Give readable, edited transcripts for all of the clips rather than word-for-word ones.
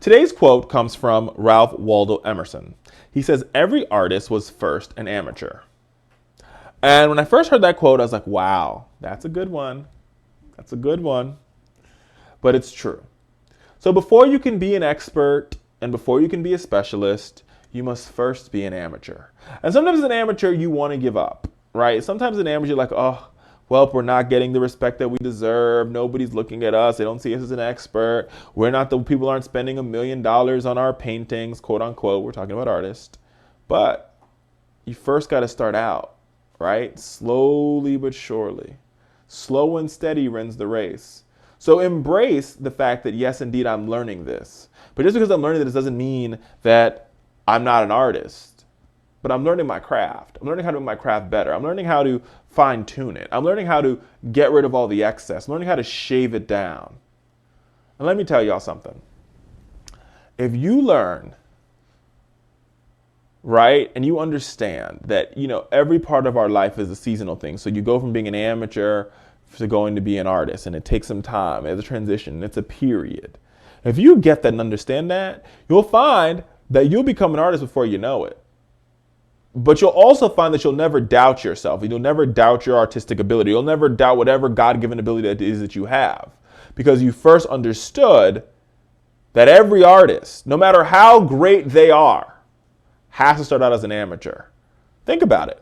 Today's quote comes from Ralph Waldo Emerson. He says, "Every artist was first an amateur." And when I first heard that quote, I was like, wow, that's a good one. That's a good one. But it's true. So before you can be an expert and before you can be a specialist, you must first be an amateur. And sometimes as an amateur, you want to give up, right? Sometimes as an amateur, you're like, oh, well, we're not getting the respect that we deserve. Nobody's looking at us. They don't see us as an expert. People aren't spending $1 million on our paintings, quote unquote. We're talking about artists. But you first got to start out, right? Slowly but surely. Slow and steady wins the race. So embrace the fact that, yes, indeed, I'm learning this. But just because I'm learning this doesn't mean that I'm not an artist. But I'm learning my craft. I'm learning how to make my craft better. I'm learning how to fine tune it. I'm learning how to get rid of all the excess. I'm learning how to shave it down. And let me tell y'all something. If you learn, right, and you understand that, every part of our life is a seasonal thing. So you go from being an amateur to going to be an artist, and it takes some time. It's a transition. It's a period. If you get that and understand that, you'll find that you'll become an artist before you know it. But you'll also find that you'll never doubt yourself. You'll never doubt your artistic ability. You'll never doubt whatever God-given ability that is that you have. Because you first understood that every artist, no matter how great they are, has to start out as an amateur. Think about it.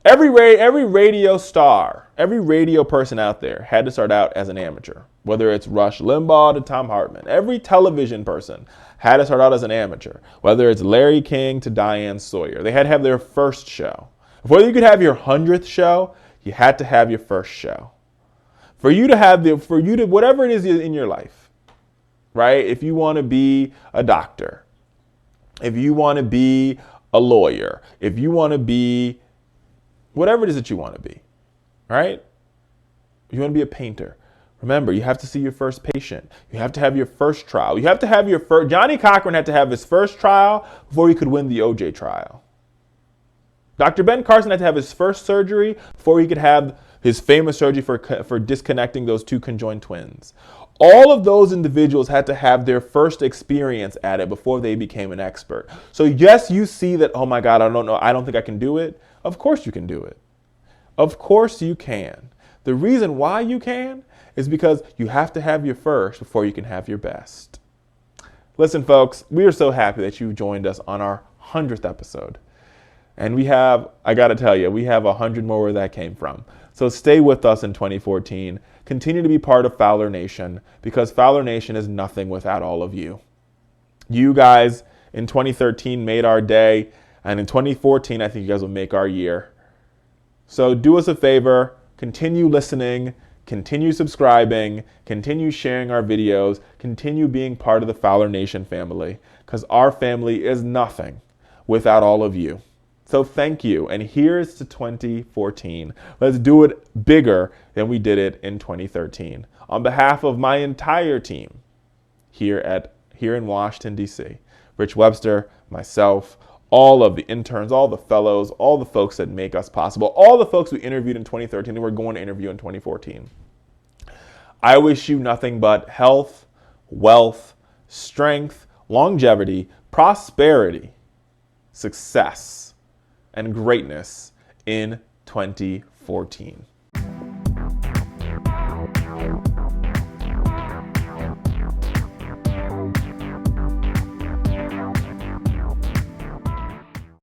Every radio star, every radio person out there had to start out as an amateur. Whether it's Rush Limbaugh to Tom Hartman. Every television person had to start out as an amateur. Whether it's Larry King to Diane Sawyer. They had to have their first show. Before you could have your 100th show, you had to have your first show. For you to whatever it is in your life, right? If you want to be a doctor, if you want to be a lawyer, if you want to be whatever it is that you want to be, right? You want to be a painter. Remember, you have to see your first patient. You have to have your first trial. You have to have your first. Johnny Cochran had to have his first trial before he could win the OJ trial. Dr. Ben Carson had to have his first surgery before he could have his famous surgery for disconnecting those two conjoined twins. All of those individuals had to have their first experience at it before they became an expert. So yes, you see that, oh my God, I don't know, I don't think I can do it. Of course you can do it. Of course you can. The reason why you can is because you have to have your first before you can have your best. Listen, folks, we are so happy that you joined us on our 100th episode. And I got to tell you, we have 100 more where that came from. So stay with us in 2014. Continue to be part of Fowler Nation, because Fowler Nation is nothing without all of you. You guys in 2013 made our day, and in 2014, I think you guys will make our year. So do us a favor, continue listening, continue subscribing, continue sharing our videos, continue being part of the Fowler Nation family, because our family is nothing without all of you. So thank you, and here's to 2014. Let's do it bigger than we did it in 2013. On behalf of my entire team here in Washington, D.C., Rich Webster, myself, all of the interns, all the fellows, all the folks that make us possible, all the folks we interviewed in 2013 and we're going to interview in 2014. I wish you nothing but health, wealth, strength, longevity, prosperity, success, and greatness in 2014.